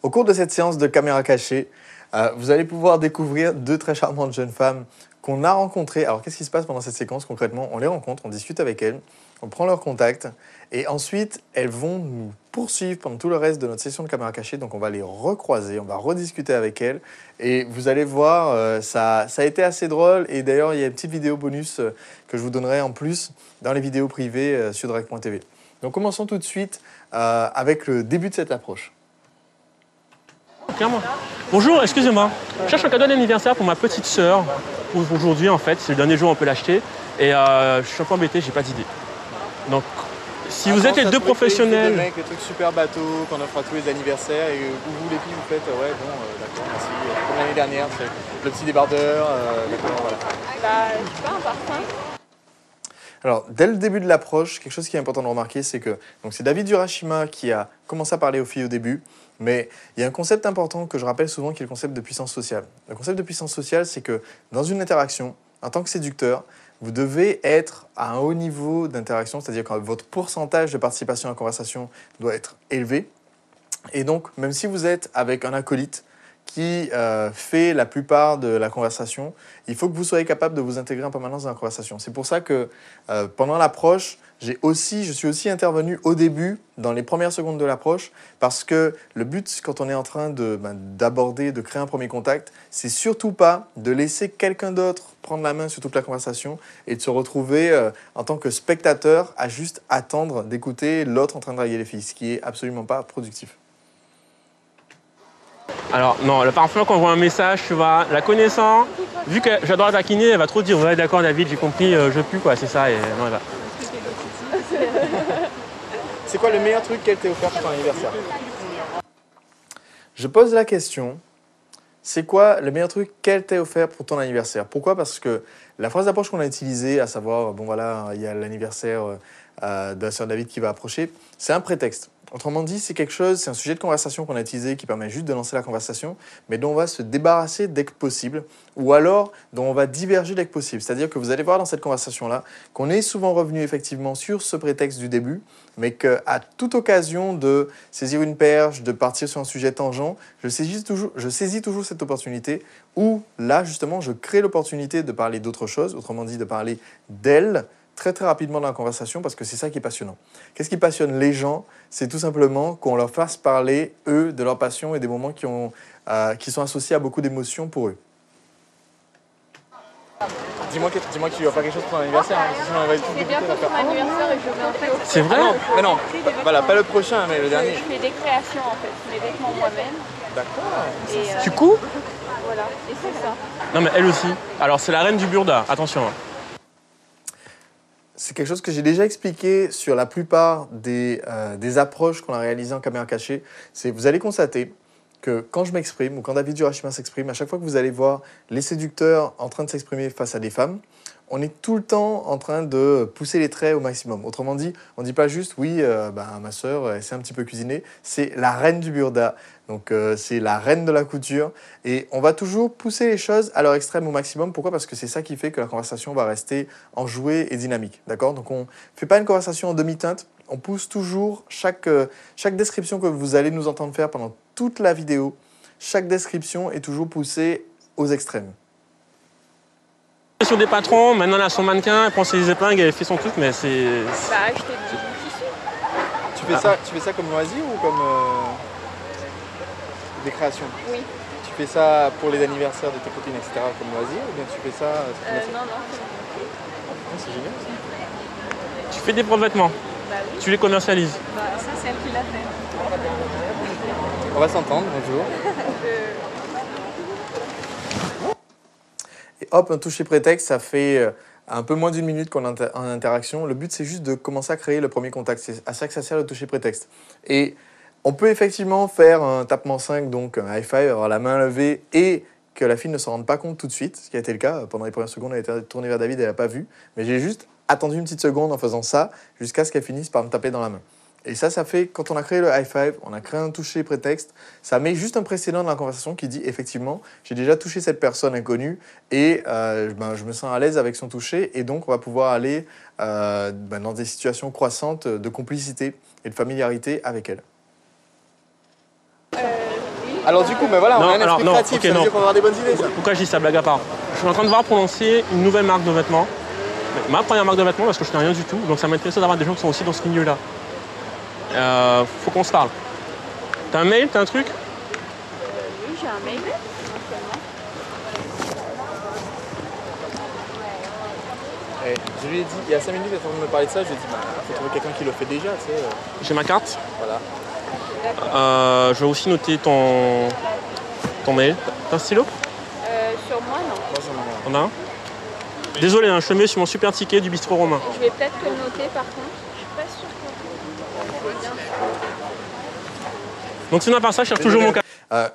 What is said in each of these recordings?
Au cours de cette séance de caméra cachée, vous allez pouvoir découvrir deux très charmantes jeunes femmes qu'on a rencontrées. Alors, qu'est-ce qui se passe pendant cette séquence concrètement? On les rencontre, on discute avec elles, on prend leur contact et ensuite, elles vont nous poursuivre pendant tout le reste de notre session de caméra cachée. Donc, on va les recroiser, on va rediscuter avec elles et vous allez voir, ça a été assez drôle. Et d'ailleurs, il y a une petite vidéo bonus que je vous donnerai en plus dans les vidéos privées sur Drag.tv. Donc, commençons tout de suite avec le début de cette approche. Clairement. Bonjour, excusez-moi. Je cherche un cadeau d'anniversaire pour ma petite sœur. Aujourd'hui, en fait, c'est le dernier jour où on peut l'acheter. Et je suis un peu embêté, j'ai pas d'idée. Donc, si vous êtes les deux professionnels... Des trucs super bateaux qu'on offre à tous les anniversaires et vous les filles, vous faites ouais, bon, d'accord, merci. Comme l'année dernière, c'est le petit débardeur, d'accord, voilà. Bah, je sais pas, un parfum. Alors, dès le début de l'approche, quelque chose qui est important de remarquer, c'est que c'est David Urashima qui a commencé à parler aux filles au début, mais il y a un concept important que je rappelle souvent qui est le concept de puissance sociale. Le concept de puissance sociale, c'est que dans une interaction, en tant que séducteur, vous devez être à un haut niveau d'interaction, c'est-à-dire que votre pourcentage de participation à la conversation doit être élevé. Et donc, même si vous êtes avec un acolyte qui fait la plupart de la conversation, il faut que vous soyez capable de vous intégrer en permanence dans la conversation. C'est pour ça que pendant l'approche, je suis aussi intervenu au début, dans les premières secondes de l'approche, parce que le but, quand on est en train d'aborder, de créer un premier contact, c'est surtout pas de laisser quelqu'un d'autre prendre la main sur toute la conversation et de se retrouver en tant que spectateur à juste attendre d'écouter l'autre en train de draguer les filles, ce qui est absolument pas productif. Alors, non, la première fois qu'on voit un message, tu vois, la connaissant, vu que j'adore la taquiner, elle va trop dire « Ouais, d'accord, David, j'ai compris, je pue, quoi, c'est ça. » Et non, elle va... C'est quoi le meilleur truc qu'elle t'ait offert pour ton anniversaire? Je pose la question, c'est quoi le meilleur truc qu'elle t'ait offert pour ton anniversaire? Pourquoi? Parce que la phrase d'approche qu'on a utilisée, à savoir, bon voilà, il y a l'anniversaire de la sœur David qui va approcher, c'est un prétexte. Autrement dit, c'est un sujet de conversation qu'on a utilisé qui permet juste de lancer la conversation, mais dont on va se débarrasser dès que possible, ou alors dont on va diverger dès que possible. C'est-à-dire que vous allez voir dans cette conversation-là qu'on est souvent revenu effectivement sur ce prétexte du début, mais qu'à toute occasion de saisir une perche, de partir sur un sujet tangent, je saisis toujours cette opportunité où là, justement, je crée l'opportunité de parler d'autre chose, autrement dit de parler d'elle, très très rapidement dans la conversation parce que c'est ça qui est passionnant. Qu'est-ce qui passionne les gens? C'est tout simplement qu'on leur fasse parler, eux, de leur passion et des moments qui sont associés à beaucoup d'émotions pour eux. Dis-moi que tu vas faire quelque chose pour ton anniversaire, hein, sinon on va tout C'est bientôt mon anniversaire et je vais en fait. C'est vrai? Mais non, voilà, pas le prochain, mais le dernier. Je fais des créations en fait, mes vêtements moi-même. D'accord. Tu couds? Voilà, et c'est ça. Non, mais elle aussi. Alors, c'est la reine du burda, attention. C'est quelque chose que j'ai déjà expliqué sur la plupart des approches qu'on a réalisées en caméra cachée. Vous allez constater que quand je m'exprime ou quand David Urashima s'exprime, à chaque fois que vous allez voir les séducteurs en train de s'exprimer face à des femmes, on est tout le temps en train de pousser les traits au maximum. Autrement dit, on ne dit pas juste « oui, ma sœur, elle sait un petit peu cuisiner », c'est la reine du burda. Donc c'est la reine de la couture et on va toujours pousser les choses à leur extrême au maximum. Pourquoi? Parce que c'est ça qui fait que la conversation va rester enjouée et dynamique. D'accord? Donc on ne fait pas une conversation en demi-teinte, on pousse toujours chaque description que vous allez nous entendre faire pendant toute la vidéo. Chaque description est toujours poussée aux extrêmes. Sur des patrons, maintenant elle a son mannequin, elle prend ses épingles, elle fait son truc, mais c'est... Bah, acheter du tissu. Tu fais ça comme loisir ou comme des créations? Oui. Tu fais ça pour les anniversaires de tes copines, etc. comme loisir ou bien tu fais ça... Non, C'est génial ça. Tu fais des propres vêtements, bah oui. tu les commercialises. Bah, ça, c'est elle qui l'a fait. On va s'entendre, bonjour. Et hop, un toucher prétexte, ça fait un peu moins d'une minute qu'on est en interaction. Le but, c'est juste de commencer à créer le premier contact. C'est à ça que ça sert le toucher prétexte. Et on peut effectivement faire un tapement 5, donc un high five, avoir la main levée et que la fille ne s'en rende pas compte tout de suite, ce qui a été le cas. Pendant les premières secondes, elle était tournée vers David, elle n'a pas vu. Mais j'ai juste attendu une petite seconde en faisant ça jusqu'à ce qu'elle finisse par me taper dans la main. Et ça fait, quand on a créé le high five, on a créé un toucher prétexte, ça met juste un précédent dans la conversation qui dit effectivement, j'ai déjà touché cette personne inconnue et je me sens à l'aise avec son toucher et donc on va pouvoir aller dans des situations croissantes de complicité et de familiarité avec elle. Alors du coup, ben voilà, on Non, a un alors, esprit non, créatif, ok, ça veut non. dire qu'on va avoir des bonnes idées, ça. Pourquoi je dis ça, blague à part? Je suis en train de voir pour lancer une nouvelle marque de vêtements. Ma première marque de vêtements parce que je n'ai rien du tout. Donc ça m'intéresse d'avoir des gens qui sont aussi dans ce milieu-là. Faut qu'on se parle. T'as un mail, t'as un truc? Oui, j'ai un mail, éventuellement. Je lui ai dit, il y a 5 minutes, avant de me parler de ça, je lui ai dit, il faut trouver quelqu'un qui le fait déjà, tu sais. J'ai ma carte. Voilà. Je vais aussi noter ton mail. T'as un stylo? Sur moi, non. Moi, j'en ai un. T'en as un? Désolé, hein, je te mets sur mon super ticket du bistrot romain. Je vais peut-être te le noter, par contre. Je suis pas sûre que c'est bien. Donc sinon, à part ça, je cherche toujours mon cas.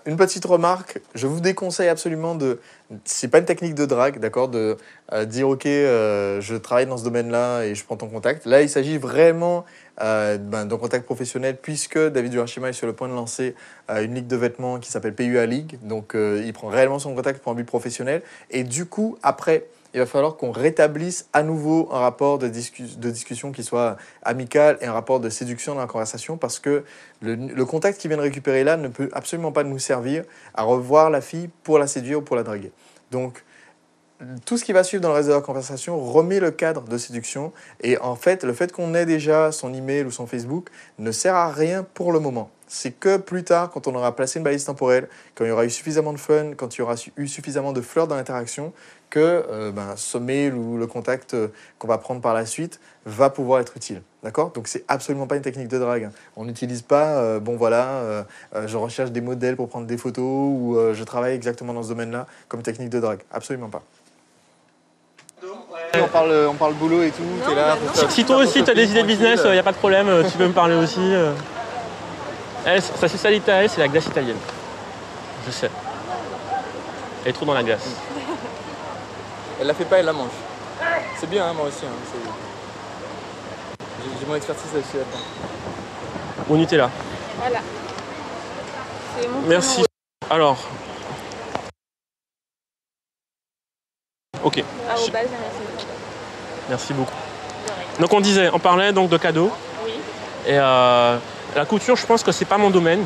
Une petite remarque, je vous déconseille absolument de... C'est pas une technique de drague, d'accord, de dire ok, je travaille dans ce domaine-là et je prends ton contact. Là, il s'agit vraiment d'un contact professionnel puisque David Urashima est sur le point de lancer une ligue de vêtements qui s'appelle PUA League. Donc, il prend réellement son contact pour un but professionnel. Et du coup, après, il va falloir qu'on rétablisse à nouveau un rapport de discussion qui soit amical et un rapport de séduction dans la conversation parce que le contact qu'il vient de récupérer là ne peut absolument pas nous servir à revoir la fille pour la séduire ou pour la draguer. Donc, tout ce qui va suivre dans le reste de la conversation remet le cadre de séduction et en fait, le fait qu'on ait déjà son email ou son Facebook ne sert à rien pour le moment. C'est que plus tard, quand on aura placé une balise temporelle, quand il y aura eu suffisamment de fun, quand il y aura eu suffisamment de fleurs dans l'interaction, que ce mail ou le contact qu'on va prendre par la suite va pouvoir être utile. D'accord? Donc, c'est absolument pas une technique de drague. On n'utilise pas, je recherche des modèles pour prendre des photos ou je travaille exactement dans ce domaine-là comme technique de drague. Absolument pas. On parle boulot et tout, t'es là. Si toi aussi tu as des idées de business, il n'y a pas de problème, tu peux me parler aussi. Sa spécialité à elle, c'est la glace italienne. Je sais. Elle est trop dans la glace. Elle la fait pas, elle la mange. C'est bien, hein, moi aussi. Hein, j'ai mon expertise là-dessus. Au Nutella. Voilà. C'est mon Merci. Alors. Ok. Merci beaucoup. Donc on disait, on parlait donc de cadeaux. Oui. Et la couture, je pense que c'est pas mon domaine.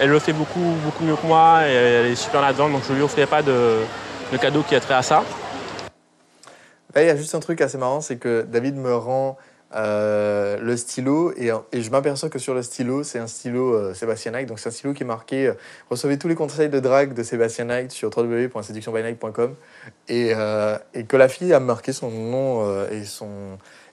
Elle le fait beaucoup mieux que moi et elle est super là-dedans, donc je lui offrirai pas de cadeau qui a trait à ça. Là, il y a juste un truc assez marrant, c'est que David me rend le stylo et je m'aperçois que sur le stylo, c'est un stylo Sébastien Knight. Donc c'est un stylo qui est marqué recevez tous les conseils de drague de Sébastien Knight sur www.seductionbyknight.com et que la fille a marqué son nom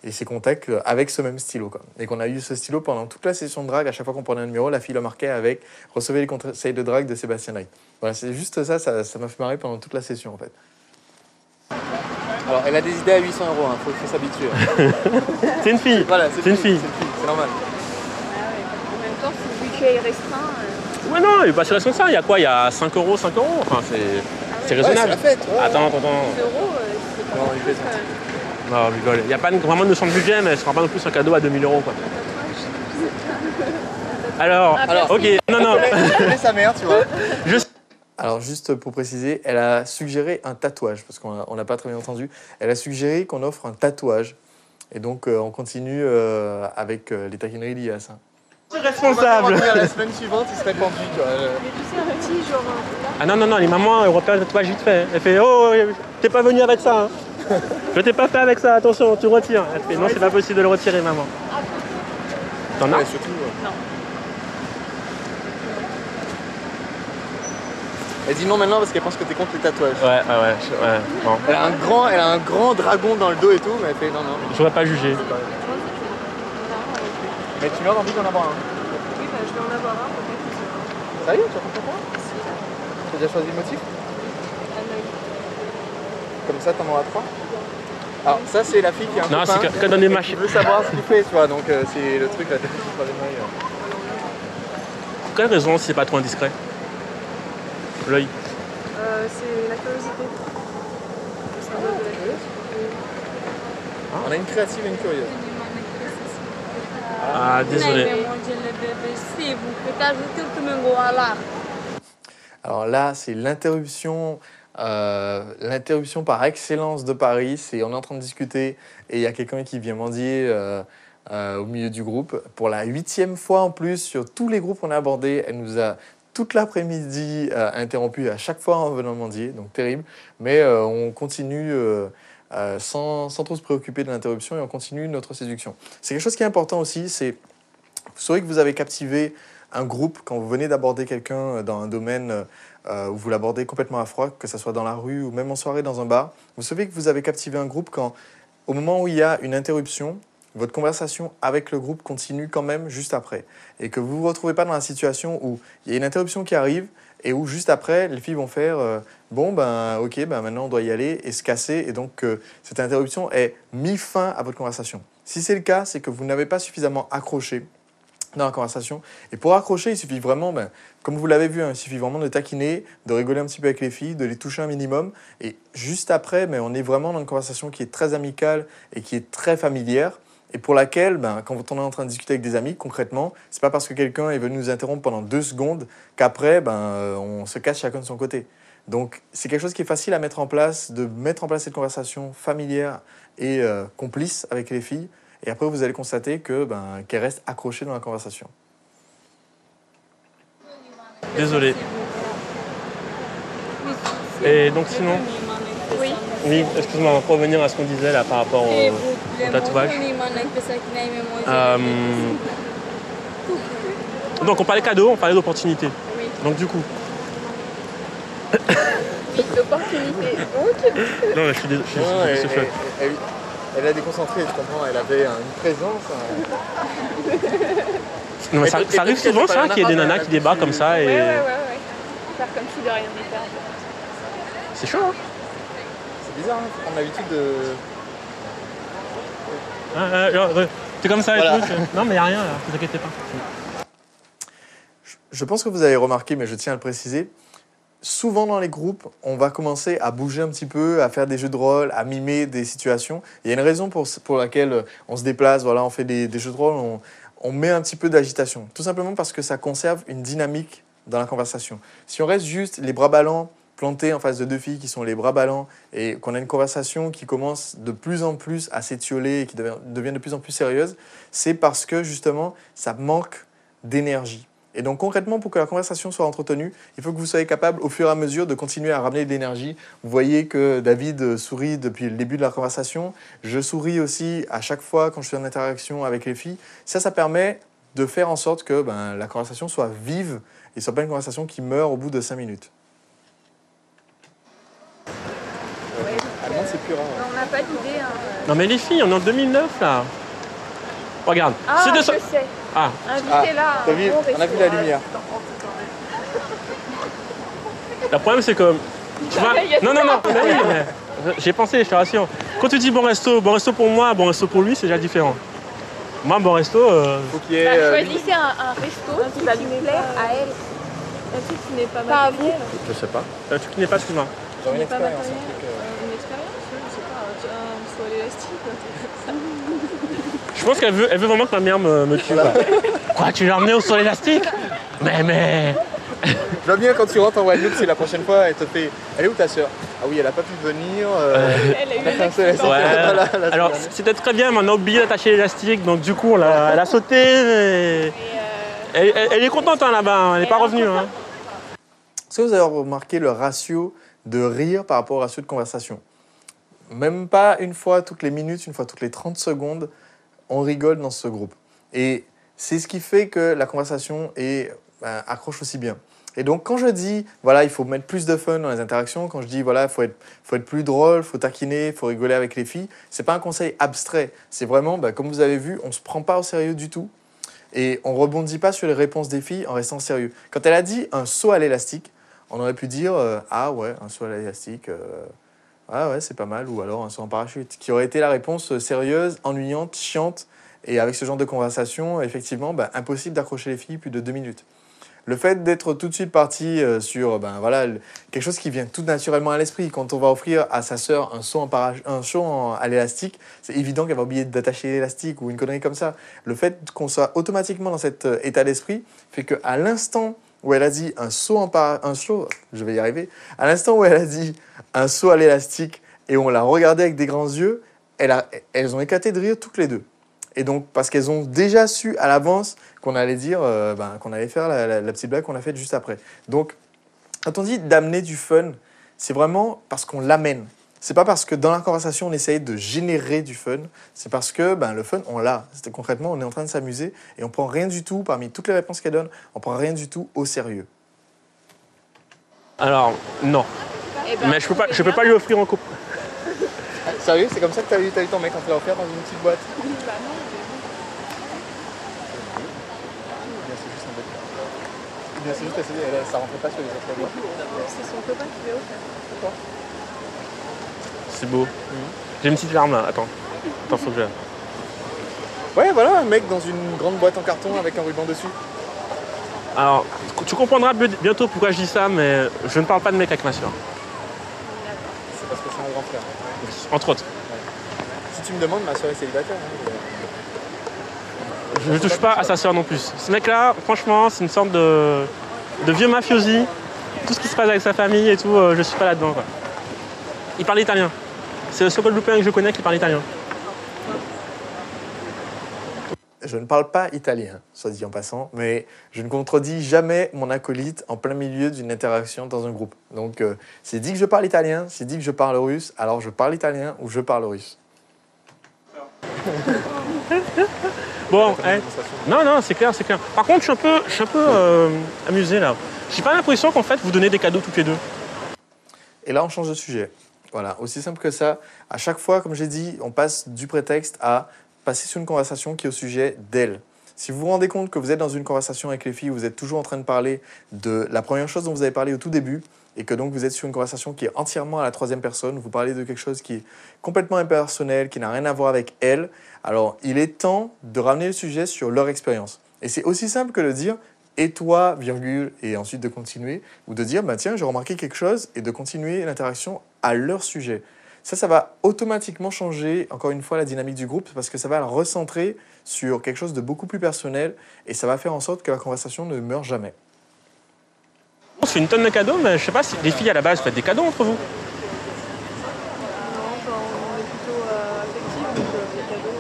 et ses contacts avec ce même stylo, quoi. Et qu'on a eu ce stylo pendant toute la session de drague. À chaque fois qu'on prenait un numéro, la fille le marquait avec recevez les conseils de drague de Sébastien Knight. Voilà, c'est juste ça m'a fait marrer pendant toute la session en fait. Alors, elle a des idées à 800 €, hein. Faut s'habituer. C'est une fille. Voilà, c'est une fille. C'est normal. En même temps, si le budget est restreint. Ouais, non, il n'est pas sur ça. Il y a quoi? Il y a 5 €, Enfin, c'est raisonnable. Ouais, c'est la fête. Ouais. Attends. 10 €, c'est pas Non, beaucoup, il fait ça. quand même. Non, je rigole. Il n'y a pas vraiment de notion de budget, mais ce ne sera pas non plus un cadeau à 2 000 €, quoi. Alors, ok, non. Elle sa mère, tu vois. Juste. Alors, juste pour préciser, elle a suggéré un tatouage, parce qu'on n'a pas très bien entendu. Elle a suggéré qu'on offre un tatouage. Et donc, on continue avec les taquineries liées à ça. Responsable. La semaine suivante, il serait pendu, tu vois. Mais tu sais, un petit genre. Ah non, les mamans, elles repèrent le tatouage vite fait. Elle fait, oh, t'es pas venu avec ça. Hein. Je t'ai pas fait avec ça, attention, tu retires. Elle fait, non, c'est pas possible de le retirer, maman. T'en as? Ouais, surtout. Non. Elle dit non maintenant parce qu'elle pense que t'es contre les tatouages. Ouais. Bon. Elle a un grand dragon dans le dos et tout, mais elle fait non. J'aurais pas jugé. Mais tu meurs envie d'en avoir un. Oui, bah, je vais en avoir un peut-être. Sérieux, tu as compris quoi? Tu as déjà choisi le motif? Comme ça, t'en auras 3. Alors ça, c'est la fille qui a un Non, copain c'est qu'elle donne des qui machines. veut savoir ce qu'il fait, tu vois. Donc c'est le truc, la tête sur les mailles. Pour quelle raison c'est pas trop indiscret? L'œil. C'est la curiosité. Le symbole de la curiosité. On a une créative et une curieuse. Ah, désolé. Alors là, c'est l'interruption par excellence de Paris. On est en train de discuter et il y a quelqu'un qui vient mendier au milieu du groupe. Pour la 8e fois en plus, sur tous les groupes qu'on a abordés, elle nous a toute l'après-midi interrompu à chaque fois en venant mendier, donc terrible. Mais on continue sans trop se préoccuper de l'interruption et on continue notre séduction. C'est quelque chose qui est important aussi, c'est vous saurez que vous avez captivé un groupe quand vous venez d'aborder quelqu'un dans un domaine où vous l'abordez complètement à froid, que ce soit dans la rue ou même en soirée dans un bar. Vous savez que vous avez captivé un groupe quand, au moment où il y a une interruption, votre conversation avec le groupe continue quand même juste après. Et que vous ne vous retrouvez pas dans la situation où il y a une interruption qui arrive et où juste après, les filles vont faire bon, ben ok, ben maintenant on doit y aller et se casser. Et donc, cette interruption est mis fin à votre conversation. Si c'est le cas, c'est que vous n'avez pas suffisamment accroché dans la conversation. Et pour accrocher, il suffit vraiment, comme vous l'avez vu, il suffit vraiment de taquiner, de rigoler un petit peu avec les filles, de les toucher un minimum. Et juste après, on est vraiment dans une conversation qui est très amicale et qui est très familière. Et pour laquelle, quand on est en train de discuter avec des amis, concrètement, c'est pas parce que quelqu'un est venu nous interrompre pendant 2 secondes qu'après, on se casse chacun de son côté. Donc, c'est quelque chose qui est facile à mettre en place, de mettre en place cette conversation familière et complice avec les filles. Et après, vous allez constater qu'elles restent accrochées dans la conversation. Désolé. Et donc sinon, Oui. oui, excuse-moi, pour revenir à ce qu'on disait là par rapport au tatouage. Donc on parlait cadeau, on parlait d'opportunité. Oui. Donc du coup. Oui, l'opportunité. Ok. Non, je suis désolé. Elle a déconcentré, je comprends, elle avait une présence. Non, mais ça arrive souvent ça, qu'il y ait des nanas qui débarquent comme ça et. Ouais. Faire comme si de rien n'était. C'est chaud, hein. C'est bizarre, il faut prendre l'habitude de. T'es comme ça et Voilà. tout. Non, mais y a rien là, ne vous inquiétez pas. Je pense que vous avez remarqué, mais je tiens à le préciser, souvent dans les groupes, on va commencer à bouger un petit peu, à faire des jeux de rôle, à mimer des situations. Il y a une raison pour laquelle on se déplace, voilà, on fait des jeux de rôle, on met un petit peu d'agitation. Tout simplement parce que ça conserve une dynamique dans la conversation. Si on reste juste les bras ballants, plantés en face de 2 filles qui sont les bras ballants, et qu'on a une conversation qui commence de plus en plus à s'étioler et qui devient de plus en plus sérieuse, c'est parce que justement, ça manque d'énergie. Et donc concrètement, pour que la conversation soit entretenue, il faut que vous soyez capable au fur et à mesure de continuer à ramener de l'énergie. Vous voyez que David sourit depuis le début de la conversation. Je souris aussi à chaque fois quand je suis en interaction avec les filles. Ça permet de faire en sorte que la conversation soit vive et ne soit pas une conversation qui meurt au bout de 5 minutes. Allemand, c'est plus rare. On n'a pas d'idée. Hein. Non, mais les filles, on est en 2009 là. Regarde. Ah, c'est de je ça. sais. Ah, Invitez-la. t'as vu, on a vu la lumière. le problème c'est que. Tu vois. Il y a Non, mais oui, mais j'ai pensé, je te rassure. Quand tu dis bon resto pour moi, bon resto pour lui, c'est déjà différent. Moi, bon resto. Faut qu'il y ait. Choisissez un resto qui va lui plaire à elle. Un truc qui n'est pas Pas à vous. Je sais pas. Un truc qui n'est pas excuse-moi. J'aurais une Pas expérience. matériel. Un truc, Une expérience, je sais pas, un soit élastique. Je pense qu'elle veut vraiment que ma mère me tue. Voilà. Quoi, tu l'as emmené au sol élastique? Mais. Je vois bien quand tu rentres en Guadeloupe, c'est la prochaine fois, elle te fait. Elle est où ta sœur? Ah oui, elle a pas pu venir. Elle a eu elle a fait un seul essai. Ouais. Voilà, la Alors, semaine. c'était très bien, mais on a oublié d'attacher l'élastique, donc du coup, elle a sauté. Et... Elle est contente hein, là-bas, hein, elle n'est pas revenue. Hein. Est-ce que vous avez remarqué le ratio de rire par rapport au ratio de conversation? Même pas une fois toutes les minutes, une fois toutes les 30 secondes, on rigole dans ce groupe. Et c'est ce qui fait que la conversation accroche aussi bien. Et donc, quand je dis, voilà, il faut mettre plus de fun dans les interactions, quand je dis, voilà, il faut être plus drôle, il faut taquiner, il faut rigoler avec les filles, c'est pas un conseil abstrait. C'est vraiment, comme vous avez vu, on se prend pas au sérieux du tout. Et on rebondit pas sur les réponses des filles en restant sérieux. Quand elle a dit un saut à l'élastique, on aurait pu dire, ah ouais, un saut à l'élastique, ah ouais, c'est pas mal, ou alors un saut en parachute, qui aurait été la réponse sérieuse, ennuyante, chiante, et avec ce genre de conversation, effectivement, impossible d'accrocher les filles plus de 2 minutes. Le fait d'être tout de suite parti sur quelque chose qui vient tout naturellement à l'esprit, quand on va offrir à sa sœur un saut à l'élastique, c'est évident qu'elle va oublier d'attacher l'élastique ou une connerie comme ça. Le fait qu'on soit automatiquement dans cet état d'esprit fait qu'à l'instant où elle a dit à l'instant où elle a dit un saut à l'élastique et on l'a regardé avec des grands yeux, elles ont éclaté de rire toutes les deux. Et donc, parce qu'elles ont déjà su à l'avance qu'on allait dire, qu'on allait faire la petite blague qu'on a faite juste après. Donc, quand on dit d'amener du fun, c'est vraiment parce qu'on l'amène. C'est pas parce que dans la conversation, on essaye de générer du fun. C'est parce que le fun, on l'a. Concrètement, on est en train de s'amuser et on prend rien du tout, parmi toutes les réponses qu'elle donne, on prend rien du tout au sérieux. Alors, non. Eh ben, Mais je peux pas lui offrir en coupe. Sérieux, c'est comme ça que t'as eu ton mec, on te l'a offert dans une petite boîte. bah non, Bien, c'est juste un bête. Bien, c'est juste ça rentrait pas sur les autres tables. mais c'est son copain qui lui a offert. C'est beau. J'ai une petite larme là, attends. Attends, faut que je... Ouais, voilà, un mec dans une grande boîte en carton avec un ruban dessus. Alors, tu comprendras bientôt pourquoi je dis ça, mais je ne parle pas de mec avec ma soeur. C'est parce que c'est un grand frère. Entre autres. Si tu me demandes, ma soeur est célibataire. Je ne touche pas à sa soeur non plus. Ce mec-là, franchement, c'est une sorte de vieux mafiosi. Tout ce qui se passe avec sa famille et tout, je suis pas là-dedans, quoi. Il parle italien. C'est le seul Guadeloupéen que je connais qui parle italien. Je ne parle pas italien, soit dit en passant, mais je ne contredis jamais mon acolyte en plein milieu d'une interaction dans un groupe. Donc, s'il dit que je parle italien, s'il dit que je parle russe, alors je parle italien ou je parle russe. Bon, non, c'est clair, c'est clair. Par contre, je suis un peu amusé là. J'ai pas l'impression qu'en fait, vous donnez des cadeaux toutes les deux. Et là, on change de sujet. Voilà, aussi simple que ça. À chaque fois, comme j'ai dit, on passe du prétexte à passer sur une conversation qui est au sujet d'elle. Si vous vous rendez compte que vous êtes dans une conversation avec les filles, vous êtes toujours en train de parler de la première chose dont vous avez parlé au tout début, et que donc vous êtes sur une conversation qui est entièrement à la troisième personne, vous parlez de quelque chose qui est complètement impersonnel, qui n'a rien à voir avec elle, alors il est temps de ramener le sujet sur leur expérience. Et c'est aussi simple que de dire « et toi, virgule », et ensuite de continuer, ou de dire « tiens, j'ai remarqué quelque chose », et de continuer l'interaction à leur sujet. Ça va automatiquement changer, encore une fois, la dynamique du groupe parce que ça va le recentrer sur quelque chose de beaucoup plus personnel et ça va faire en sorte que la conversation ne meure jamais. On se fait une tonne de cadeaux, mais je sais pas si les filles à la base faites des cadeaux entre vous. Non, enfin, on est plutôt affectifs, donc les cadeaux.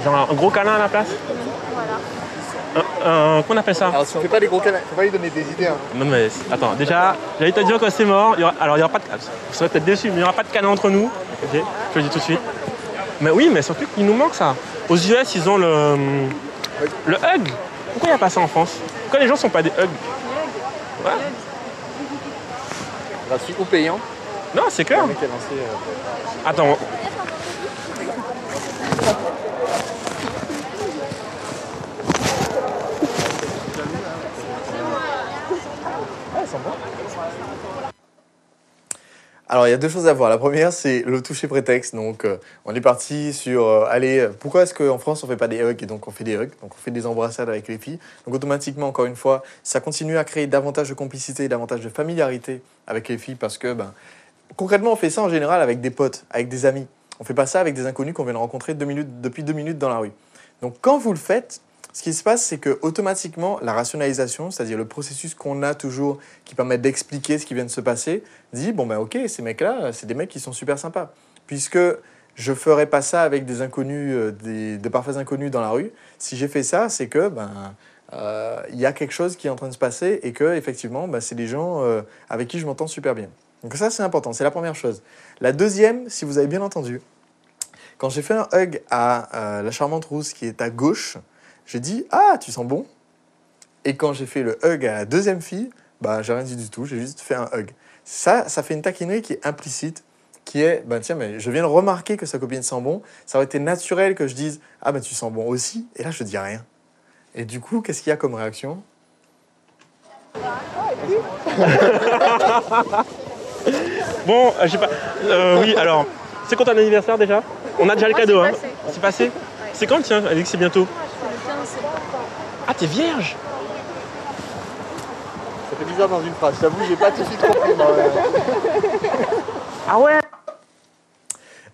Genre un gros câlin à la place. Voilà. Qu'on appelle ça? Alors si on fait pas des gros câlins, faut pas lui donner des idées. Hein. Non mais attends, déjà, j'allais te dire quand c'est mort, il y aura pas de... Vous serez peut-être déçus, mais il n'y aura pas de câlin entre nous. Ok, je te le dis tout de suite. Mais oui, mais surtout qu'il nous manque ça. Aux US, ils ont le hug. Pourquoi il n'y a pas ça en France? Pourquoi les gens sont pas des hugs? Ouais. Gratuit ou payant? Non, c'est clair. Le mec a lancé, Attends. Alors, il y a deux choses à voir. La première, c'est le toucher prétexte. Donc, on est parti sur, allez, pourquoi est-ce qu'en France, on ne fait pas des hugs et donc on fait des hugs, donc on fait des embrassades avec les filles. Donc, automatiquement, encore une fois, ça continue à créer davantage de complicité, davantage de familiarité avec les filles parce que, concrètement, on fait ça en général avec des potes, avec des amis. On ne fait pas ça avec des inconnus qu'on vient de rencontrer depuis 2 minutes dans la rue. Donc, quand vous le faites, ce qui se passe, c'est que automatiquement, la rationalisation, c'est-à-dire le processus qu'on a toujours qui permet d'expliquer ce qui vient de se passer, dit ok, ces mecs-là, c'est des mecs qui sont super sympas. Puisque je ne ferais pas ça avec des inconnus, de parfaits inconnus dans la rue. Si j'ai fait ça, c'est que y a quelque chose qui est en train de se passer et que effectivement, c'est des gens avec qui je m'entends super bien. Donc ça, c'est important, c'est la première chose. La deuxième, si vous avez bien entendu, quand j'ai fait un hug à la charmante rousse qui est à gauche, j'ai dit « Ah, tu sens bon ?» Et quand j'ai fait le hug à la deuxième fille, j'ai rien dit du tout, j'ai juste fait un hug. Ça fait une taquinerie qui est implicite, qui est « Tiens, mais je viens de remarquer que sa copine sent bon. Ça aurait été naturel que je dise « Ah, tu sens bon aussi ?» Et là, je dis rien. Et du coup, qu'est-ce qu'il y a comme réaction? Bon, je sais pas. Oui, alors, c'est quand ton anniversaire déjà? On a déjà le cadeau, hein? C'est passé? C'est quand, tiens? Elle dit que c'est bientôt. Ah, t'es vierge? Ça fait bizarre dans une phrase. J'avoue, j'ai pas tout de suite compris. Ah ouais?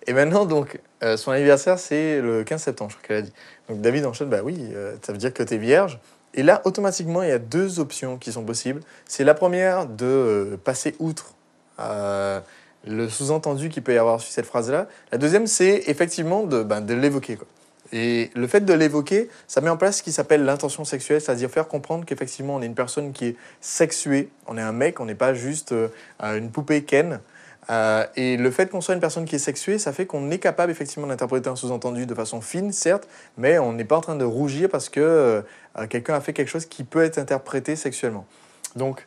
Et maintenant, donc, son anniversaire, c'est le 15 septembre, je crois qu'elle a dit. Donc, David enchaîne, oui, ça veut dire que t'es vierge. Et là, automatiquement, il y a 2 options qui sont possibles. C'est la première de passer outre le sous-entendu qu'il peut y avoir sur cette phrase-là. La deuxième, c'est effectivement de l'évoquer, quoi. Et le fait de l'évoquer, ça met en place ce qui s'appelle l'intention sexuelle, c'est-à-dire faire comprendre qu'effectivement, on est une personne qui est sexuée, on est un mec, on n'est pas juste une poupée Ken. Et le fait qu'on soit une personne qui est sexuée, ça fait qu'on est capable effectivement d'interpréter un sous-entendu de façon fine, certes, mais on n'est pas en train de rougir parce que quelqu'un a fait quelque chose qui peut être interprété sexuellement. Donc,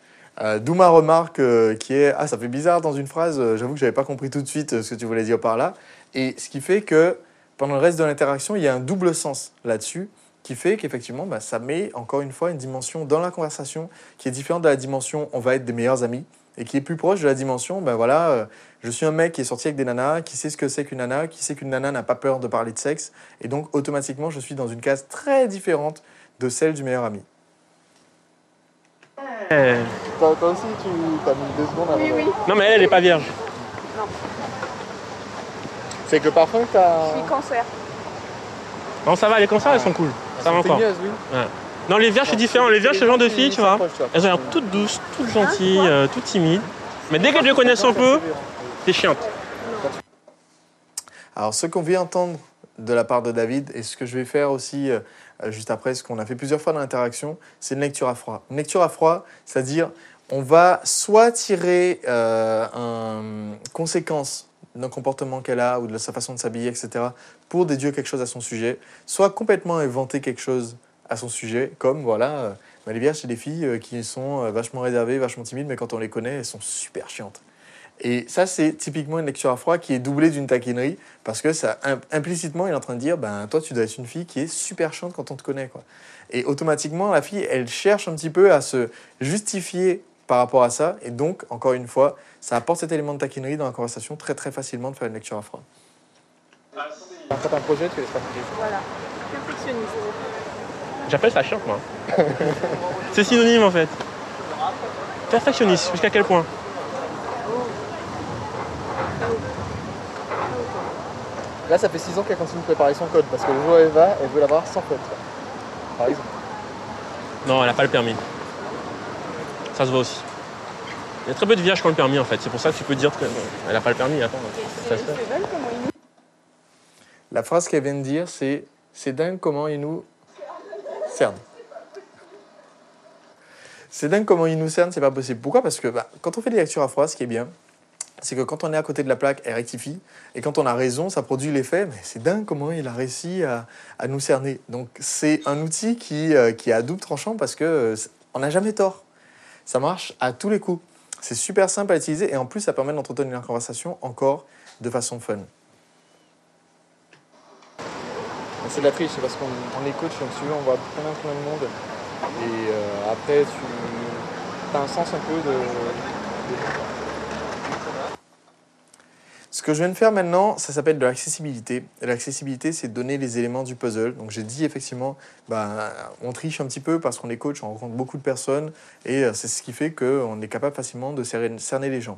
d'où ma remarque qui est « Ah, ça fait bizarre dans une phrase, j'avoue que je n'avais pas compris tout de suite ce que tu voulais dire par là ». Et ce qui fait que pendant le reste de l'interaction, il y a un double sens là-dessus qui fait qu'effectivement, ça met encore une fois une dimension dans la conversation qui est différente de la dimension « on va être des meilleurs amis » et qui est plus proche de la dimension je suis un mec qui est sorti avec des nanas, qui sait ce que c'est qu'une nana, qui sait qu'une nana n'a pas peur de parler de sexe, et donc automatiquement, je suis dans une case très différente de celle du meilleur ami. Toi aussi, tu as mis 2 secondes avant. Oui, oui. Non, mais elle n'est pas vierge. Non. C'est que parfois, tu as... Je suis cancer. Non, ça va, les cancers, elles sont cool. Ça va encore. Oui. Ouais. Non, les vierges, c'est différent. Les vierges, c'est le genre de filles, tu vois. Elles ont l'air toutes douces, toutes gentilles, toutes timides. Mais dès qu'elles le connaissent un peu, c'est chiante. Alors, ce qu'on vient entendre de la part de David, et ce que je vais faire aussi juste après, ce qu'on a fait plusieurs fois dans l'interaction, c'est une lecture à froid. Une lecture à froid, c'est-à-dire on va soit tirer une conséquence d'un comportement qu'elle a ou de sa façon de s'habiller, etc., pour déduire quelque chose à son sujet, soit complètement inventer quelque chose à son sujet, comme voilà, les vierges, c'est des filles qui sont vachement réservées, vachement timides, mais quand on les connaît, elles sont super chiantes. Et ça, c'est typiquement une lecture à froid qui est doublée d'une taquinerie, parce que ça, implicitement, il est en train de dire, toi, tu dois être une fille qui est super chiante quand on te connaît, quoi. Et automatiquement, la fille, elle cherche un petit peu à se justifier par rapport à ça, et donc, encore une fois, ça apporte cet élément de taquinerie dans la conversation très très facilement de faire une lecture à froid. Quand tu as un projet, tu laisses pas couper. Voilà. Perfectionniste. J'appelle ça chiante, moi. C'est synonyme, en fait. Perfectionniste, jusqu'à quel point? Là, ça fait 6 ans qu'elle continue de préparer son code parce que le jour où elle va, elle veut l'avoir sans faute. Par exemple. Non, elle n'a pas le permis. Ça se voit aussi. Il y a très peu de vierges qui ont le permis, en fait. C'est pour ça que tu peux dire qu'elle n'a pas le permis. Attends, ça se fait. C'est belle comment il nous... La phrase qu'elle vient de dire, c'est « C'est dingue comment il nous cerne ». C'est dingue comment il nous cerne, c'est pas possible. Pourquoi? Parce que quand on fait des lectures à froid, ce qui est bien, c'est que quand on est à côté de la plaque, elle rectifie. Et quand on a raison, ça produit l'effet. Mais c'est dingue comment il a réussi à nous cerner. Donc c'est un outil qui est à double tranchant parce qu'on n'a jamais tort. Ça marche à tous les coups. C'est super simple à utiliser et en plus, ça permet d'entretenir la conversation encore de façon fun. C'est de la triche, c'est parce qu'on est coach, donc souvent on voit plein de monde. Et après, tu as un sens un peu de... Ce que je viens de faire maintenant, ça s'appelle de l'accessibilité. Et l'accessibilité, c'est donner les éléments du puzzle. Donc j'ai dit effectivement, on triche un petit peu parce qu'on est coach, on rencontre beaucoup de personnes et c'est ce qui fait qu'on est capable facilement de cerner les gens.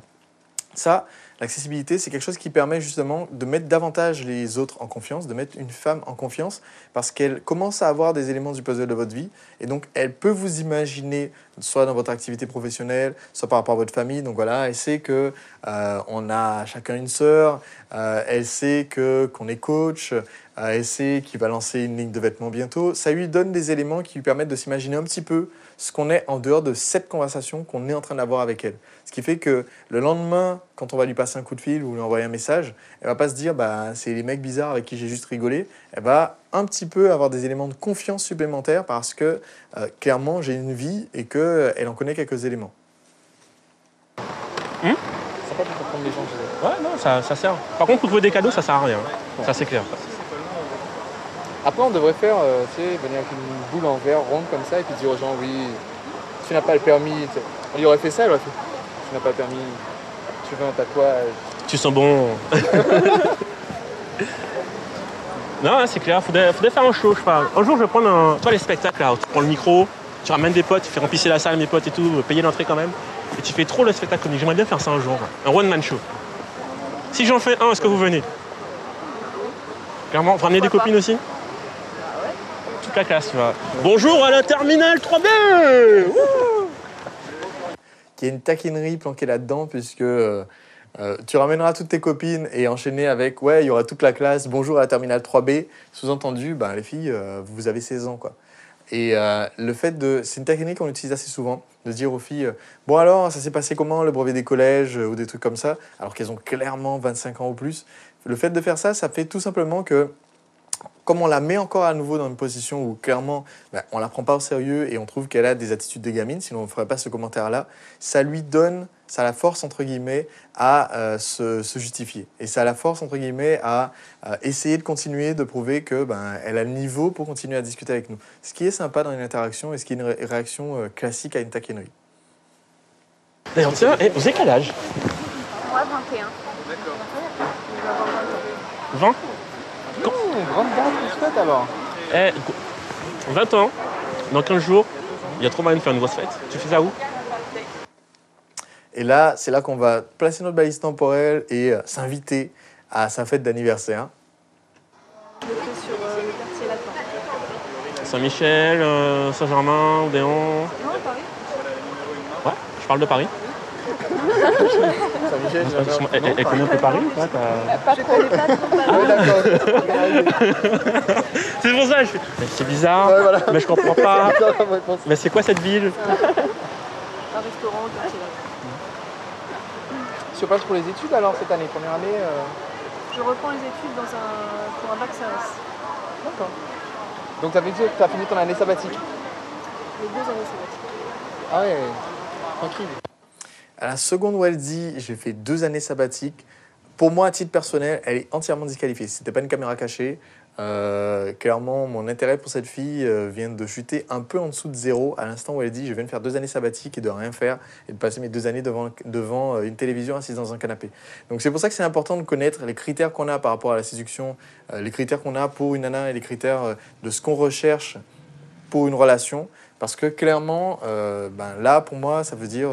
Ça, l'accessibilité, c'est quelque chose qui permet justement de mettre davantage les autres en confiance, de mettre une femme en confiance parce qu'elle commence à avoir des éléments du puzzle de votre vie et donc elle peut vous imaginer soit dans votre activité professionnelle, soit par rapport à votre famille. Donc voilà, elle sait que on a chacun une sœur, elle sait qu'on est coach, elle sait qu'il va lancer une ligne de vêtements bientôt. Ça lui donne des éléments qui lui permettent de s'imaginer un petit peu ce qu'on est en dehors de cette conversation qu'on est en train d'avoir avec elle. Ce qui fait que le lendemain, quand on va lui passer un coup de fil ou lui envoyer un message, elle va pas se dire c'est les mecs bizarres avec qui j'ai juste rigolé. Elle va un petit peu avoir des éléments de confiance supplémentaires parce que clairement j'ai une vie et qu'elle en connaît quelques éléments. C'est pas pour comprendre les gens. Ouais, non, ça sert. Par contre, pour trouver des cadeaux, ça sert à rien. Ça, c'est clair. Après, on devrait faire, venir avec une boule en verre ronde comme ça et puis dire aux gens, oui, tu n'as pas le permis. On lui aurait fait ça, elle aurait fait, tu n'as pas le permis, tu veux un tatouage. Tu sens bon. Non, c'est clair, faudrait faire un show, je sais pas. Un jour, je vais prendre toi, les spectacles, là, où tu prends le micro, tu ramènes des potes, tu fais remplir la salle, mes potes et tout, payer l'entrée quand même. Et tu fais trop le spectacle comique. J'aimerais bien faire ça un jour, un one-man show. Si j'en fais un, est-ce que vous venez? Clairement, vous ramenez des copines aussi? Toute la classe, tu vois. Bonjour à la terminale 3B. Qu'il y a une taquinerie planquée là-dedans, puisque Tu ramèneras toutes tes copines et enchaîner avec ouais, il y aura toute la classe, bonjour à la terminale 3B. Sous-entendu, ben, les filles, vous avez 16 ans, quoi. Et le fait de. C'est une technique qu'on utilise assez souvent, de dire aux filles bon, alors, ça s'est passé comment le brevet des collèges ou des trucs comme ça, alors qu'elles ont clairement 25 ans ou plus. Le fait de faire ça, ça fait tout simplement que. Comme on la met encore à nouveau dans une position où clairement ben, on la prend pas au sérieux et on trouve qu'elle a des attitudes de gamine, sinon on ne ferait pas ce commentaire-là, ça lui donne, ça la force entre guillemets à se justifier. Et ça la force entre guillemets à essayer de continuer de prouver que ben, elle a le niveau pour continuer à discuter avec nous. Ce qui est sympa dans une interaction et ce qui est une réaction classique à une taquinerie. D'ailleurs, tiens, vous avez quel âge? Moi, 21. D'accord. Il va avoir 20 ans. 20? Une grande dame qui se fête alors. 20 ans, dans 15 jours, il y a trop moyen de faire une grosse fête. Tu fais ça où? Et là, c'est là qu'on va placer notre balise temporelle et s'inviter à sa fête d'anniversaire. Je le fais sur le quartier latin. Saint-Michel, Saint-Germain, Odéon. Non, Paris. Ouais, je parle de Paris. Saint-Michel, Elle connaît un peu Paris ou pas? Je connais pas trop Paris. Ah oui, d'accord. C'est pour ça, je fais. Mais c'est bizarre, Ouais, voilà. mais je comprends pas. C'est la réponse. Mais c'est quoi cette ville? Un restaurant au quartier latin. Tu passes pour les études alors cette année, première année Je reprends les études pour un bac service. D'accord. Donc t'as fini ton année sabbatique? Les 2 années sabbatiques. Ah ouais, tranquille. À la seconde où elle dit j'ai fait 2 années sabbatiques, pour moi, à titre personnel, elle est entièrement disqualifiée. Si c'était pas une caméra cachée, clairement, mon intérêt pour cette fille vient de chuter un peu en dessous de 0 à l'instant où elle dit je viens de faire 2 années sabbatiques et de rien faire et de passer mes 2 années devant une télévision assise dans un canapé. Donc c'est pour ça que c'est important de connaître les critères qu'on a par rapport à la séduction, les critères qu'on a pour une nana et les critères de ce qu'on recherche pour une relation. Parce que clairement, là, pour moi, ça veut dire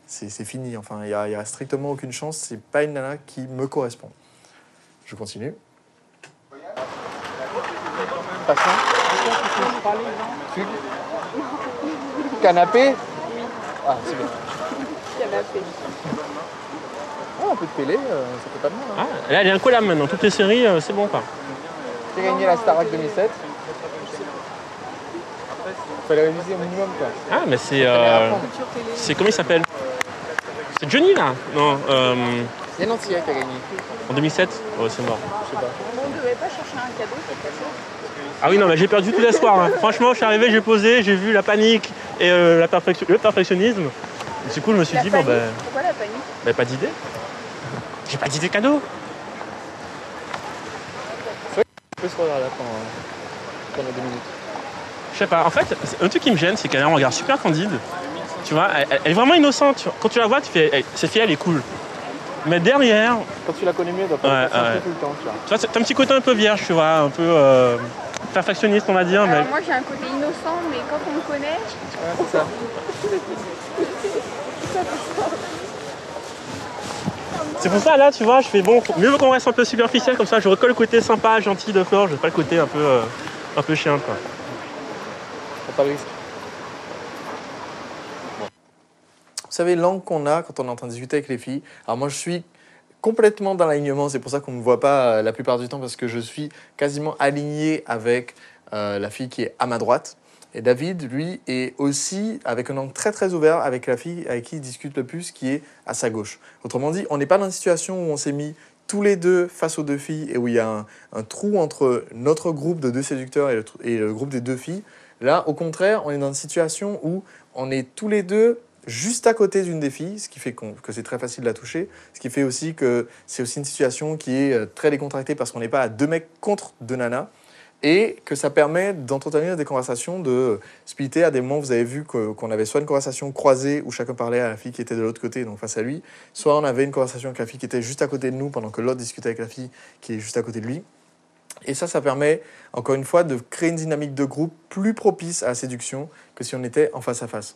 c'est fini. Enfin, il n'y a strictement aucune chance. C'est pas une nana qui me correspond. Je continue. Passons. Fugue. Canapé. Ah, c'est bien. Canapé. Ah, un peu de Pélé, ça fait pas de mal. Hein. Ah, là, elle est incollable maintenant. Toutes les séries, c'est bon quoi. J'ai gagné la Starac 2007. Fallait réviser au minimum quoi. Ah, mais c'est. Culture télé. C'est comment il s'appelle? C'est Johnny là? Non, C'est Nancy qui a gagné. en 2007? Oh, c'est mort. Je sais pas. On ne devait pas chercher un cadeau cette fois-ci. Ah oui, non, mais j'ai perdu tout l'espoir. Hein. Franchement, je suis arrivé, j'ai posé, j'ai vu la panique et le perfectionnisme. Et du coup, je me suis dit, bon, ben. Pourquoi la panique? Ben, pas d'idée. J'ai pas d'idée cadeau. On peut se regarder là pendant 2 minutes. Je sais pas. En fait, un truc qui me gêne, c'est qu'elle a un regard super candide. Tu vois, elle est vraiment innocente. Tu vois. Quand tu la vois, tu fais, cette fille, elle est cool. Mais derrière, Quand tu la connais mieux, elle doit pas être tout le temps. Tu vois. tu vois, t'as un petit côté un peu vierge, tu vois, un peu perfectionniste, on va dire. Alors Mais... moi j'ai un côté innocent, mais quand on me connaît, Ouais, c'est ça. C'est pour ça, là, tu vois, je fais bon, mieux qu'on reste un peu superficiel, comme ça, je recolle le côté sympa, gentil de Flore, je pas le côté un peu chien, quoi. Faut pas le risque. Vous savez, l'angle qu'on a quand on est en train de discuter avec les filles. Alors moi, je suis complètement dans l'alignement. C'est pour ça qu'on ne me voit pas la plupart du temps parce que je suis quasiment aligné avec la fille qui est à ma droite. Et David, lui, est aussi avec un angle très très ouvert avec la fille avec qui il discute le plus, qui est à sa gauche. Autrement dit, on n'est pas dans une situation où on s'est mis tous les deux face aux 2 filles et où il y a un trou entre notre groupe de 2 séducteurs et le groupe des 2 filles. Là, au contraire, on est dans une situation où on est tous les deux juste à côté d'une des filles, ce qui fait que c'est très facile de la toucher, ce qui fait aussi que c'est aussi une situation qui est très décontractée parce qu'on n'est pas à 2 mecs contre 2 nanas et que ça permet d'entretenir des conversations, de splitter à des moments où vous avez vu qu'on avait soit une conversation croisée où chacun parlait à la fille qui était de l'autre côté, donc face à lui, soit on avait une conversation avec la fille qui était juste à côté de nous pendant que l'autre discutait avec la fille qui est juste à côté de lui. Et ça permet, encore une fois, de créer une dynamique de groupe plus propice à la séduction que si on était en face à face.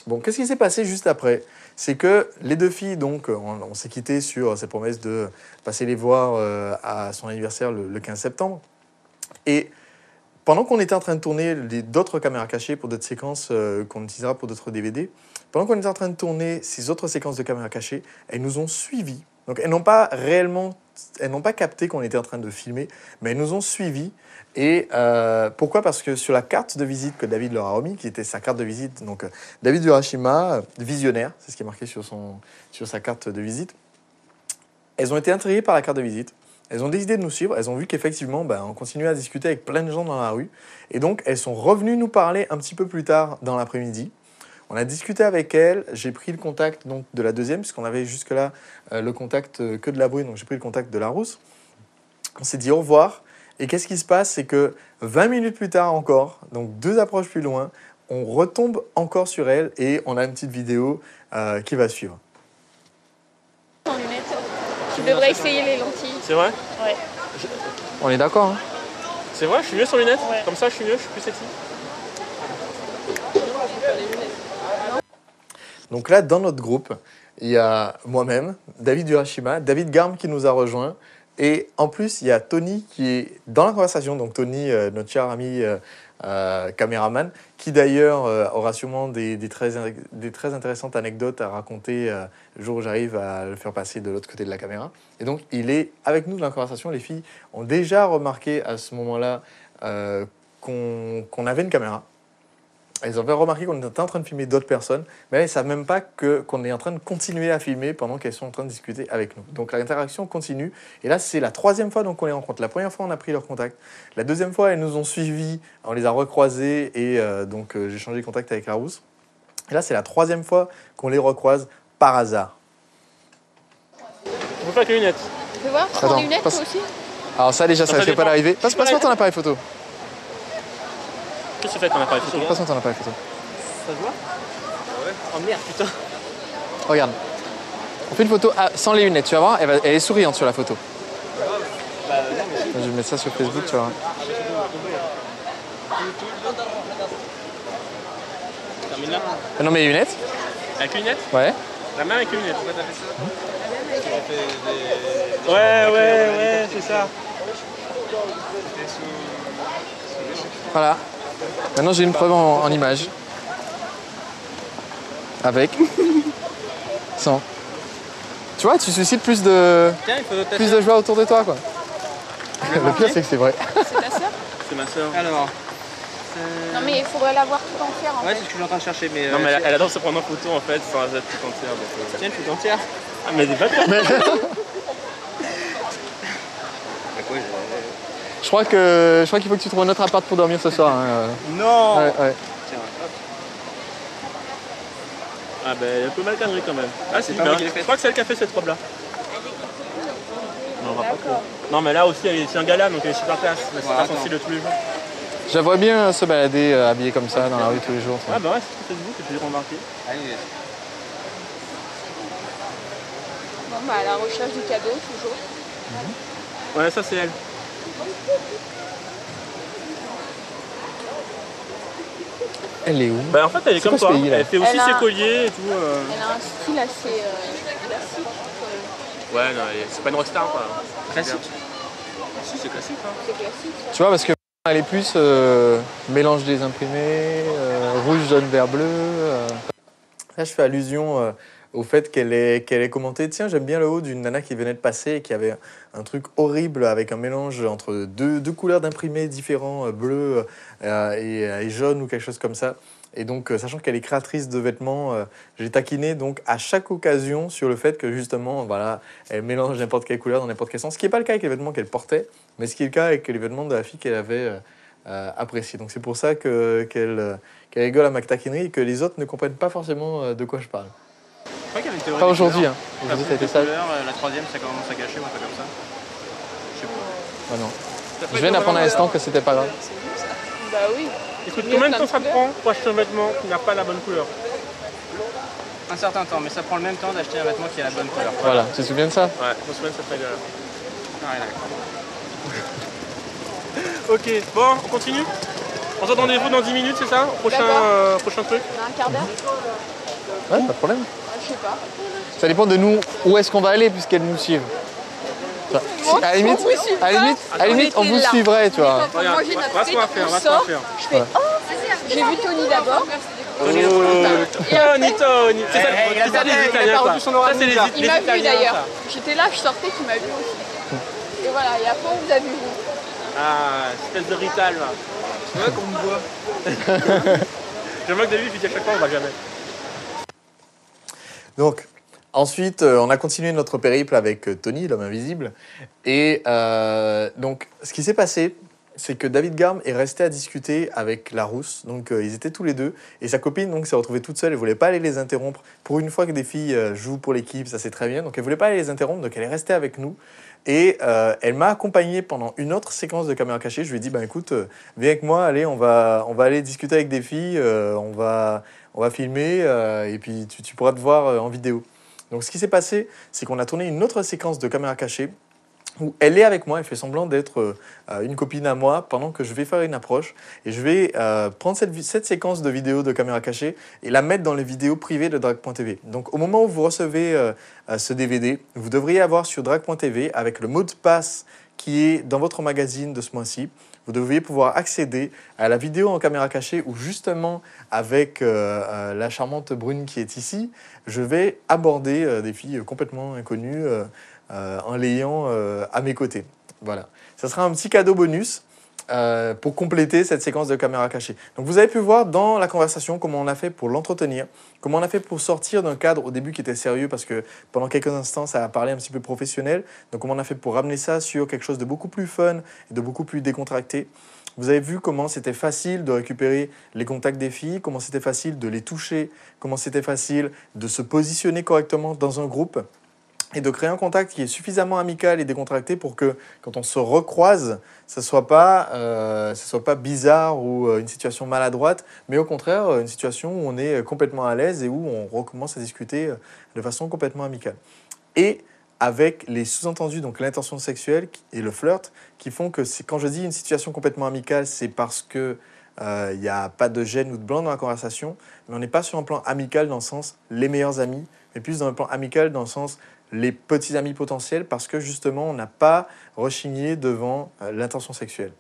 Bon, qu'est-ce qui s'est passé juste après? C'est que les 2 filles, donc, on s'est quitté sur cette promesse de passer les voir à son anniversaire le 15 septembre. Et pendant qu'on était en train de tourner d'autres caméras cachées pour d'autres séquences qu'on utilisera pour d'autres DVD, pendant qu'on était en train de tourner ces autres séquences de caméras cachées, elles nous ont suivis Donc elles n'ont pas capté qu'on était en train de filmer, mais elles nous ont suivis. Et pourquoi? Parce que sur la carte de visite que David leur a remis, qui était sa carte de visite, donc David Urashima, visionnaire, c'est ce qui est marqué sur sa carte de visite, elles ont été intriguées par la carte de visite. Elles ont décidé de nous suivre. Elles ont vu qu'effectivement, on continuait à discuter avec plein de gens dans la rue. Et donc, elles sont revenues nous parler un petit peu plus tard dans l'après-midi. On a discuté avec elles. J'ai pris le contact donc, de la deuxième, puisqu'on avait jusque-là le contact que de la brune. Donc, j'ai pris le contact de la rousse. On s'est dit au revoir. Et qu'est-ce qui se passe? C'est que 20 minutes plus tard encore, donc 2 approches plus loin, on retombe encore sur elle et on a une petite vidéo qui va suivre. En lunettes. Tu devrais essayer les lentilles. C'est vrai? Ouais. On est d'accord, hein? C'est vrai, je suis mieux sur lunettes? Ouais. Comme ça, je suis mieux, je suis plus sexy. Donc là, dans notre groupe, il y a moi-même, David Urashima, David Garm qui nous a rejoints. Et en plus, il y a Tony qui est dans la conversation. Donc Tony, notre cher ami caméraman, qui d'ailleurs aura sûrement des très intéressantes anecdotes à raconter le jour où j'arrive à le faire passer de l'autre côté de la caméra. Et donc, il est avec nous dans la conversation. Les filles ont déjà remarqué à ce moment-là qu'on avait une caméra. Elles avaient remarqué qu'on était en train de filmer d'autres personnes, mais elles ne savent même pas qu'on est en train de continuer à filmer pendant qu'elles sont en train de discuter avec nous. Donc l'interaction continue. Et là, c'est la 3e fois qu'on les rencontre. La première fois, on a pris leur contact. La 2e fois, elles nous ont suivis, on les a recroisées et j'ai changé de contact avec la rousse. Et là, c'est la 3e fois qu'on les recroise par hasard. On peut faire avec les lunettes. Tu peux voir? Tu prends des lunettes toi aussi? Alors ça déjà, ça ne fait dépend. pas d'arriver. Passe-moi ton appareil photo. Qu'est-ce que tu fais avec ton appareil photo? Passe-moi ton appareil photo. Ça se voit? Ouais. Oh merde, putain. Regarde. On fait une photo sans les lunettes, tu vas voir, elle est souriante sur la photo. Je vais mettre ça sur Facebook, tu vas voir. Termine là. Non mais les lunettes? Avec les lunettes? Ouais. La main avec les lunettes. Pourquoi t'as fait ça? Ouais, c'est ça. Voilà. Maintenant j'ai une preuve en image. Avec. Sans. Tu vois, tu suscites plus de joie autour de toi, quoi. Le pire, c'est que c'est vrai. C'est ta sœur? C'est ma soeur. Alors, Non mais il faudrait la voir tout entière en ouais, fait. c'est ce que je suis en train de chercher, mais. Non, mais elle adore se prendre en photo en fait, sans être tout entière. Tiens, une photo entière. Ah, mais des bâtards! Je crois qu'il faut que tu trouves un autre appart pour dormir ce soir. Hein. Non. Ouais. Tiens, hop. Ah, ben, un peu mal cadré quand même. Ah, c'est pas bien. moi qui l'ai Je fait. crois que c'est elle qui a fait cette robe-là. Non, on va pas trop. Non, mais là aussi, c'est un gala, donc elle est super classe. Mais c'est Voilà, pas son style de tous les jours. J'aimerais bien se balader habillé comme ça dans la rue tous les jours. Ah, bah ouais, c'est sur Facebook que j'ai remarqué. Allez. Bon bah à la recherche du cadeau toujours. Ouais, ça c'est elle. Elle est où? Bah en fait, elle est comme quoi ce toi. pays, là? Elle fait aussi Elle a- ses colliers et tout. Elle a un style assez classique. Ouais, non, c'est pas une rockstar quoi. Classique. Si, c'est classique. Hein. C'est classique. Tu vois, parce que elle est plus mélange des imprimés, rouge, jaune, vert, bleu. Là, je fais allusion au fait qu'elle ait commenté « Tiens, j'aime bien le haut d'une nana qui venait de passer et qui avait un truc horrible avec un mélange entre deux couleurs d'imprimés différents, bleu et jaune ou quelque chose comme ça. » Et donc, sachant qu'elle est créatrice de vêtements, j'ai taquiné donc à chaque occasion sur le fait que justement, voilà, elle mélange n'importe quelle couleur dans n'importe quel sens. Ce qui n'est pas le cas avec les vêtements qu'elle portait, mais ce qui est le cas avec les vêtements de la fille qu'elle avait appréciés. Donc c'est pour ça qu'elle rigole à ma taquinerie et que les autres ne comprennent pas forcément de quoi je parle. Je crois qu'il y avait une théorie. Pas des aujourd'hui, couleurs. hein. Aujourd'hui, ça a été La ça. couleur, la troisième, ça commence à gâcher ou un peu comme ça. Je sais pas. Ah non. Je viens d'apprendre à l'instant que c'était pas grave. Bah oui. Écoute, Mieux combien de plein temps de ça te couleurs. prend pour acheter un vêtement qui n'a pas la bonne couleur? Un certain temps, mais ça prend le même temps d'acheter un vêtement qui a la bonne couleur. Voilà, tu te souviens de ça? Ouais, je me souviens de cette règle-là. Ah, d'accord. Ok, bon, on continue? On se donne rendez-vous dans 10 minutes, c'est ça? Prochain truc? On a un quart d'heure? Ouais, pas de problème. Je sais pas. Ça dépend de nous, où est-ce qu'on va aller puisqu'elles nous suivent. Enfin, si, à la limite, on vous suivrait, tu vois. Quand on Regarde, mangeait voilà notre ce qu'on va frite, faire, on voilà ce qu'on va sort. faire. Je fais oh, j'ai vu Tony d'abord. Tony, Tony. C'est ça, il a c'est ça les perdu- il a Italiens, perdu quoi. son aura Ça, c'est de ça. il m'a vu Italiens, d'ailleurs. ça. J'étais là, je sortais, il m'a vu aussi. Et voilà, et après on vous a vu vous. Ah, espèce de rital, là. C'est vrai qu'on me voit. Je moque de lui, je lui dis à chaque fois, on va jamais. Donc, ensuite, on a continué notre périple avec Tony, l'homme invisible. Et donc, ce qui s'est passé, c'est que David Garm est resté à discuter avec la rousse. Donc, ils étaient tous les deux. Et sa copine donc, s'est retrouvée toute seule. Elle ne voulait pas aller les interrompre. Pour une fois que des filles jouent pour l'équipe, ça c'est très bien. Donc, elle ne voulait pas aller les interrompre. Donc, elle est restée avec nous. Et elle m'a accompagné pendant une autre séquence de caméra cachée. Je lui ai dit, ben, écoute, viens avec moi, allez, on va aller discuter avec des filles. On va filmer et puis tu pourras te voir en vidéo. Donc, ce qui s'est passé, c'est qu'on a tourné une autre séquence de caméra cachée où elle est avec moi, elle fait semblant d'être une copine à moi pendant que je vais faire une approche. Et je vais prendre cette séquence de vidéo de caméra cachée et la mettre dans les vidéos privées de Drag.tv. Donc au moment où vous recevez ce DVD, vous devriez avoir sur Drag.tv, avec le mot de passe qui est dans votre magazine de ce mois-ci, vous devriez pouvoir accéder à la vidéo en caméra cachée où justement avec la charmante Brune qui est ici, je vais aborder des filles complètement inconnues en l'ayant à mes côtés. Voilà. Ça sera un petit cadeau bonus pour compléter cette séquence de caméra cachée. Donc vous avez pu voir dans la conversation comment on a fait pour l'entretenir, comment on a fait pour sortir d'un cadre au début qui était sérieux parce que pendant quelques instants ça a parlé un petit peu professionnel. Donc comment on a fait pour ramener ça sur quelque chose de beaucoup plus fun et de beaucoup plus décontracté. Vous avez vu comment c'était facile de récupérer les contacts des filles, comment c'était facile de les toucher, comment c'était facile de se positionner correctement dans un groupe et de créer un contact qui est suffisamment amical et décontracté pour que, quand on se recroise, ce ne soit pas bizarre ou une situation maladroite, mais au contraire, une situation où on est complètement à l'aise et où on recommence à discuter de façon complètement amicale. Et avec les sous-entendus, donc l'intention sexuelle et le flirt, qui font que quand je dis une situation complètement amicale, c'est parce que il n'y a pas de gêne ou de blanc dans la conversation, mais on n'est pas sur un plan amical dans le sens les meilleurs amis, mais plus dans le plan amical dans le sens les petits amis potentiels, parce que justement on n'a pas rechigné devant l'intention sexuelle.